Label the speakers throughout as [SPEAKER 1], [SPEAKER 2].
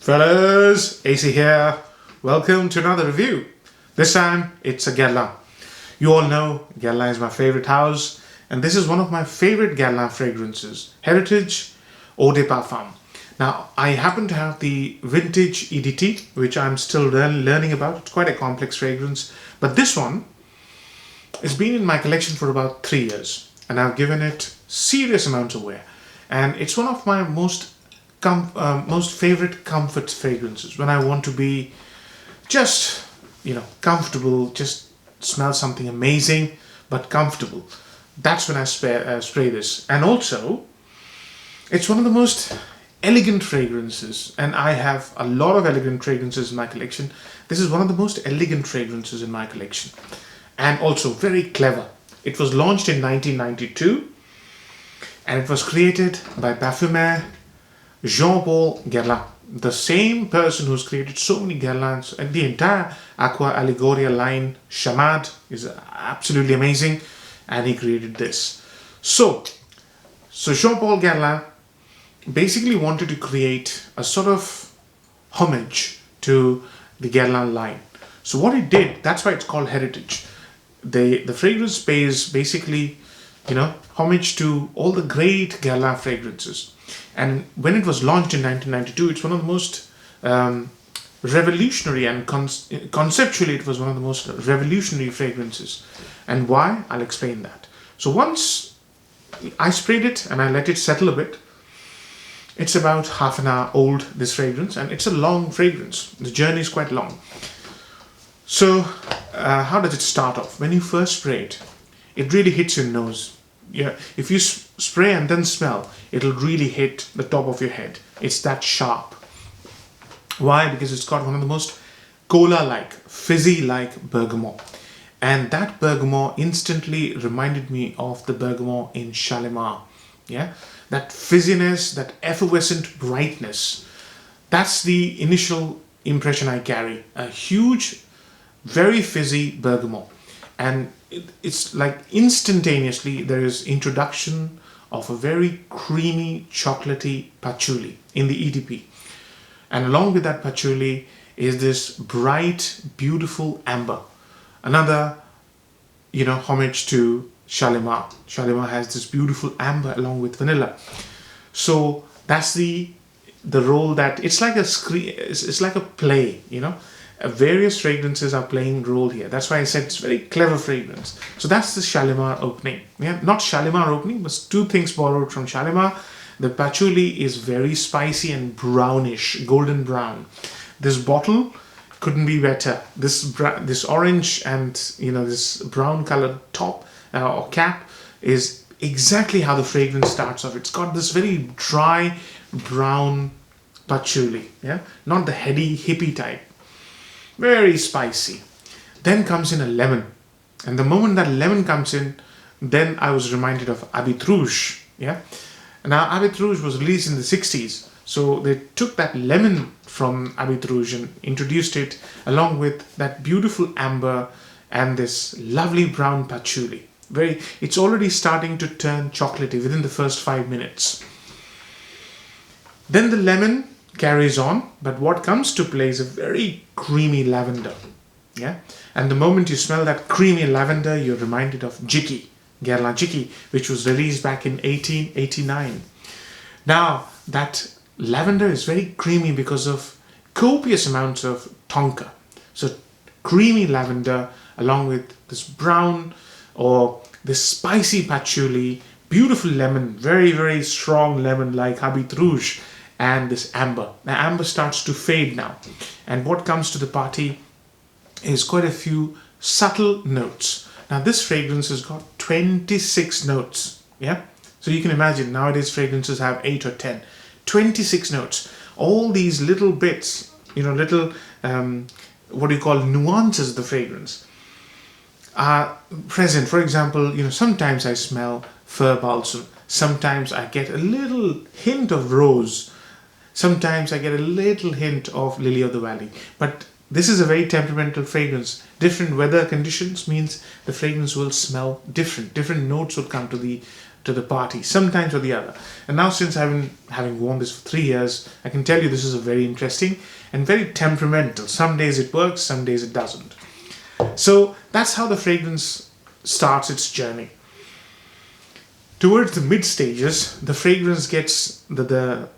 [SPEAKER 1] Fellas, AC here. Welcome to another review. This time it's a Guerlain. You all know Guerlain is my favorite house, and this is one of my favorite Guerlain fragrances, Heritage Eau de Parfum. Now, I happen to have the vintage EDT, which I'm still learning about. It's quite a complex fragrance, but this one has been in my collection for about 3 years, and I've given it serious amounts of wear. And it's one of my most favorite comfort fragrances when I want to be just, comfortable, just smell something amazing, but comfortable. That's when I spray this. And also, it's one of the most elegant fragrances, and I have a lot of elegant fragrances in my collection. This is one of the most elegant fragrances in my collection, and also very clever. It was launched in 1992, and it was created by parfumer Jean-Paul Guerlain, the same person who's created so many Guerlains, and the entire Aqua Allegoria line. Chamade is absolutely amazing, and he created this. So Jean-Paul Guerlain basically wanted to create a sort of homage to the Guerlain line. So what he did, that's why it's called Heritage. The fragrance pays basically, homage to all the great Guerlain fragrances. And when it was launched in 1992, it's one of the most revolutionary, and conceptually it was one of the most revolutionary fragrances. And why? I'll explain that. So once I sprayed it and I let it settle a bit, it's about half an hour old, this fragrance, and it's a long fragrance. The journey is quite long. So how does it start off? When you first spray it, it really hits your nose. Yeah, if you spray and then smell, it'll really hit the top of your head. It's that sharp. Why? Because it's got one of the most cola-like, fizzy-like bergamot. And that bergamot instantly reminded me of the bergamot in Shalimar. Yeah, that fizziness, that effervescent brightness. That's the initial impression I carry. A huge, very fizzy bergamot. And it's like instantaneously there is introduction of a very creamy, chocolatey patchouli in the EDP. And along with that patchouli is this bright, beautiful amber. Another, homage to Shalimar. Shalimar has this beautiful amber along with vanilla. So that's the role that it's like it's like a play, Various fragrances are playing role here. That's why I said it's very clever fragrance. So that's the Shalimar opening. Yeah, not Shalimar opening, but two things borrowed from Shalimar. The patchouli is very spicy and brownish, golden brown. This bottle couldn't be better. This orange and this brown colored top or cap is exactly how the fragrance starts off. It's got this very dry brown patchouli. Yeah, not the heady hippie type. Very spicy. Then comes in a lemon. And the moment that lemon comes in, then I was reminded of Habit Rouge. Yeah. Now, Habit Rouge was released in the 60s. So they took that lemon from Habit Rouge and introduced it along with that beautiful amber and this lovely brown patchouli. It's already starting to turn chocolatey within the first 5 minutes. Then the lemon carries on, but what comes to play is a very creamy lavender. Yeah, and the moment you smell that creamy lavender, you're reminded of Jiki, Guerlain Jiki, which was released back in 1889. Now, that lavender is very creamy because of copious amounts of tonka. So, creamy lavender along with this brown or this spicy patchouli, beautiful lemon, very, very strong lemon like Habit Rouge, and this amber. Now amber starts to fade now, and what comes to the party is quite a few subtle notes. Now this fragrance has got 26 notes. Yeah, so you can imagine nowadays fragrances have 8 or 10. 26 notes. All these little bits, little what do you call nuances of the fragrance are present. For example, sometimes I smell fir balsam. Sometimes I get a little hint of rose. Sometimes I get a little hint of lily of the valley. But this is a very temperamental fragrance. Different weather conditions means the fragrance will smell different. Different notes will come to the to the party, sometimes or the other. And now, since I've been having worn this for 3 years, I can tell you this is a very interesting and very temperamental. Some days it works, some days it doesn't. So that's how the fragrance starts its journey. Towards the mid stages, the fragrance gets the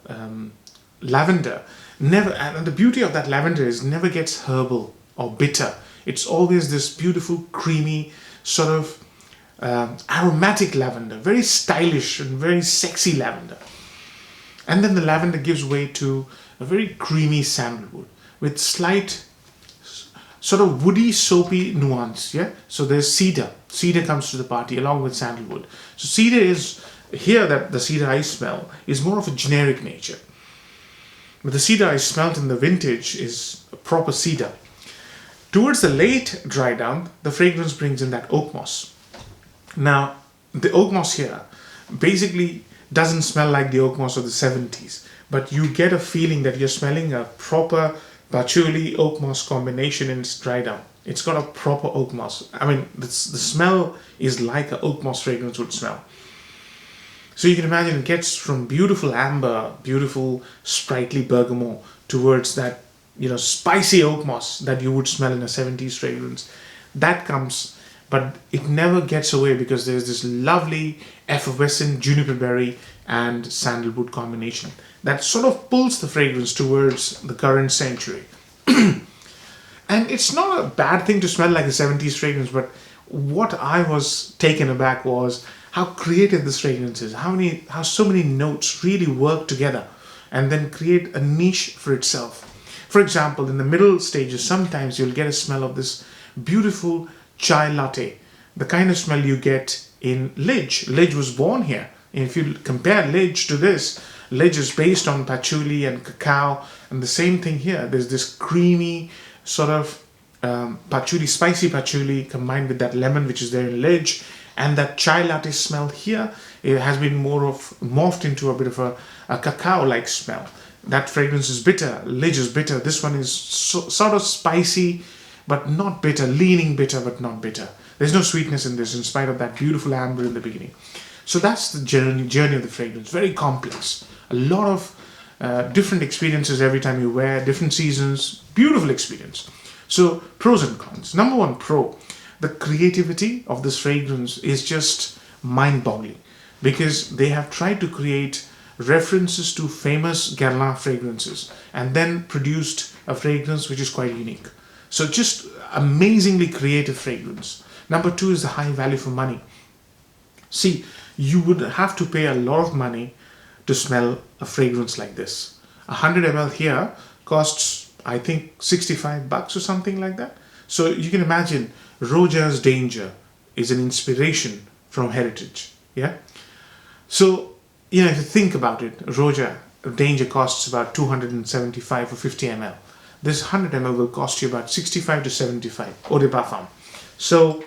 [SPEAKER 1] lavender. Never, and the beauty of that lavender is never gets herbal or bitter. It's always this beautiful, creamy, sort of aromatic lavender, very stylish and very sexy lavender. And then the lavender gives way to a very creamy sandalwood with slight sort of woody, soapy nuance. Yeah. So there's cedar. Cedar comes to the party along with sandalwood. So cedar is here, that the cedar I smell is more of a generic nature. But the cedar I smelt in the vintage is a proper cedar. Towards the late dry down, the fragrance brings in that oak moss. Now, the oak moss here basically doesn't smell like the oak moss of the 70s, but you get a feeling that you're smelling a proper patchouli oak moss combination in its dry down. It's got a proper oak moss. I mean, the smell is like an oak moss fragrance would smell. So you can imagine it gets from beautiful amber, beautiful sprightly bergamot towards that, spicy oak moss that you would smell in a 70s fragrance. That comes, but it never gets away because there's this lovely effervescent juniper berry and sandalwood combination that sort of pulls the fragrance towards the current century. And it's not a bad thing to smell like a 70s fragrance, but what I was taken aback was how creative this fragrance is, how so many notes really work together and then create a niche for itself. For example, in the middle stages, sometimes you'll get a smell of this beautiful chai latte, the kind of smell you get in Lidge. Lidge was born here. And if you compare Lidge to this, Lidge is based on patchouli and cacao, and the same thing here. There's this creamy sort of patchouli, spicy patchouli combined with that lemon which is there in Lidge, and that chai latte smell here, it has been morphed into a bit of a cacao-like smell. That fragrance is bitter. Lidge is bitter. This one is sort of spicy, but not bitter, leaning bitter, but not bitter. There's no sweetness in this, in spite of that beautiful amber in the beginning. So that's the journey of the fragrance. Very complex. A lot of different experiences every time you wear, different seasons. Beautiful experience. So pros and cons. Number one pro, the creativity of this fragrance is just mind-boggling, because they have tried to create references to famous Guerlain fragrances and then produced a fragrance which is quite unique. So just amazingly creative fragrance. Number two is the high value for money. See, you would have to pay a lot of money to smell a fragrance like this. 100 ml here costs, I think, $65 or something like that. So you can imagine Roja's Danger is an inspiration from Heritage. Yeah. So, if you think about it, Roja Danger costs about 275 or 50 ml. This 100 ml will cost you about 65 to 75 eau de parfum. So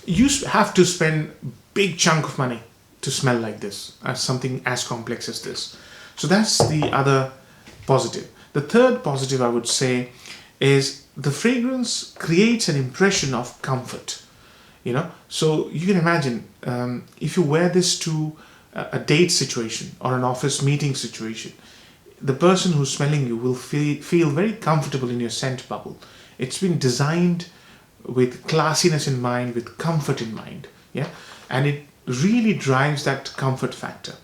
[SPEAKER 1] you have to spend big chunk of money to smell like this, as something as complex as this. So that's the other positive. The third positive I would say is the fragrance creates an impression of comfort. So you can imagine if you wear this to a date situation or an office meeting situation, the person who's smelling you will feel very comfortable in your scent bubble. It's been designed with classiness in mind, with comfort in mind. Yeah, and it really drives that comfort factor.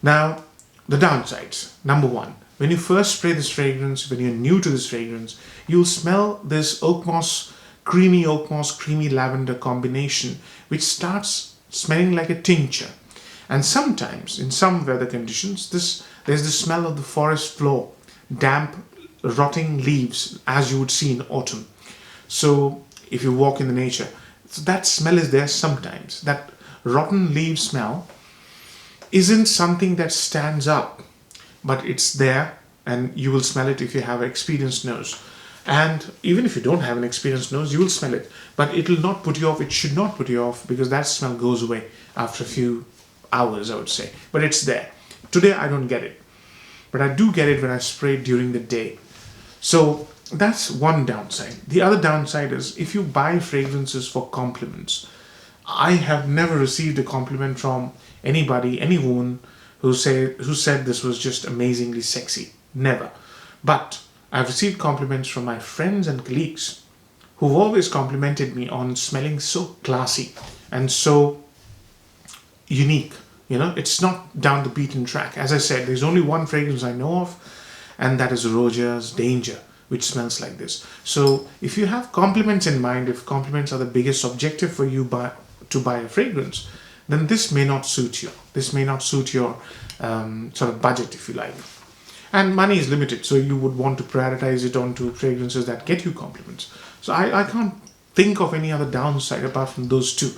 [SPEAKER 1] Now, the downsides. Number one, when you first spray this fragrance, when you're new to this fragrance, you'll smell this oak moss, creamy lavender combination, which starts smelling like a tincture. And sometimes, in some weather conditions, there's the smell of the forest floor, damp, rotting leaves, as you would see in autumn. So if you walk in the nature, so that smell is there sometimes. That rotten leaf smell isn't something that stands up, but it's there, and you will smell it if you have an experienced nose. And even if you don't have an experienced nose, you will smell it, but it will not put you off. It should not put you off, because that smell goes away after a few hours, I would say. But it's there. Today I don't get it, but I do get it when I spray during the day. So that's one downside. The other downside is if you buy fragrances for compliments, I have never received a compliment from anybody, any woman who said this was just amazingly sexy. Never. But I've received compliments from my friends and colleagues who've always complimented me on smelling so classy and so unique. You know, it's not down the beaten track. As I said, there's only one fragrance I know of, and that is Roja's Danger, which smells like this. So if you have compliments in mind, if compliments are the biggest objective for you to buy a fragrance, then this may not suit you. This may not suit your sort of budget, if you like. And money is limited, so you would want to prioritize it onto fragrances that get you compliments. So I can't think of any other downside apart from those two.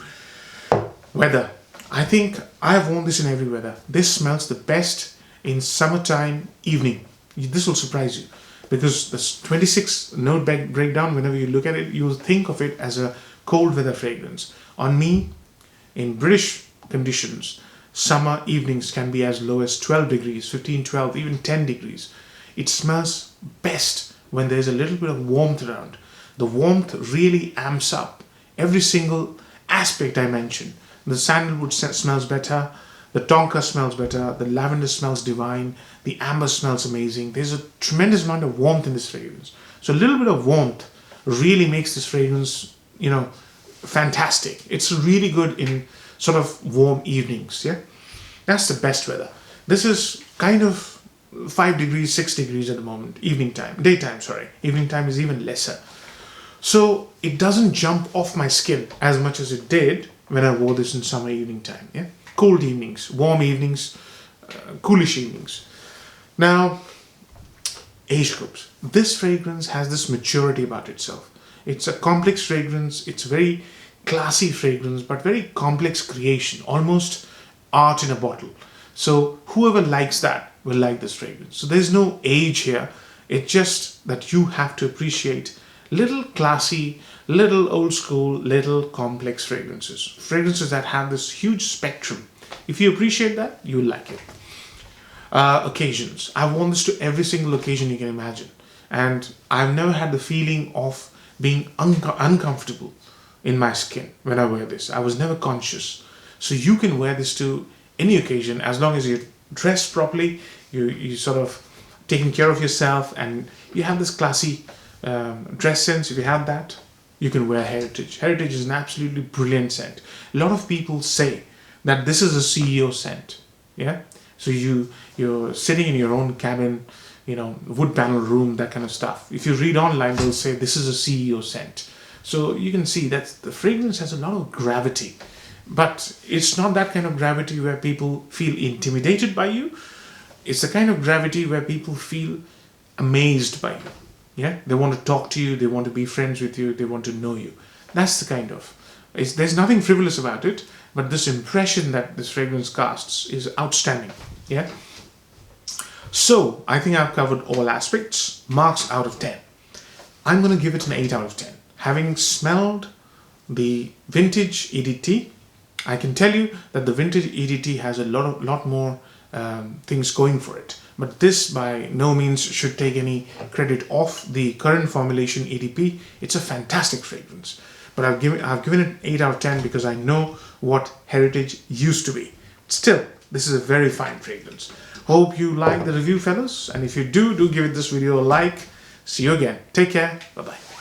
[SPEAKER 1] Weather. I think I've worn this in every weather. This smells the best in summertime evening. This will surprise you, because this 26 note breakdown, whenever you look at it, you'll think of it as a cold weather fragrance. On me, in British conditions, summer evenings can be as low as 12 degrees, 15, 12, even 10 degrees. It smells best when there's a little bit of warmth around. The warmth really amps up every single aspect I mentioned. The sandalwood smells better, the tonka smells better, the lavender smells divine, the amber smells amazing. There's a tremendous amount of warmth in this fragrance. So a little bit of warmth really makes this fragrance, you know, fantastic. It's really good in sort of warm evenings. Yeah, that's the best weather. This is kind of 5 degrees, 6 degrees at the moment. Daytime, sorry. Evening time is even lesser. So it doesn't jump off my skin as much as it did when I wore this in summer evening time. Yeah, cold evenings, warm evenings, coolish evenings. Now, age groups. This fragrance has this maturity about itself. It's a complex fragrance. It's a very classy fragrance, but very complex creation, almost art in a bottle. So whoever likes that will like this fragrance. So there's no age here. It's just that you have to appreciate little classy, little old school, little complex fragrances. Fragrances that have this huge spectrum. If you appreciate that, you'll like it. Occasions. I've worn this to every single occasion you can imagine. And I've never had the feeling of being uncomfortable in my skin when I wear this. I was never conscious. So you can wear this to any occasion as long as you're dressed properly, you sort of taking care of yourself, and you have this classy dress sense. If you have that, you can wear Heritage. Heritage is an absolutely brilliant scent. A lot of people say that this is a CEO scent. Yeah. So you're sitting in your own cabin, you know, wood panel room, that kind of stuff. If you read online, they'll say this is a CEO scent. So you can see that the fragrance has a lot of gravity, but it's not that kind of gravity where people feel intimidated by you. It's the kind of gravity where people feel amazed by you. Yeah, they want to talk to you, they want to be friends with you, they want to know you. That's the kind of, there's nothing frivolous about it, but this impression that this fragrance casts is outstanding. Yeah. So I think I've covered all aspects. Marks out of 10. I'm going to give it an 8 out of 10. Having smelled the vintage EDT, I can tell you that the vintage EDT has a lot more things going for it. But this by no means should take any credit off the current formulation EDP. It's a fantastic fragrance. But I've given it 8 out of 10 because I know what Heritage used to be. Still, this is a very fine fragrance. Hope you like the review, fellas. And if you do give it this video a like. See you again. Take care. Bye-bye.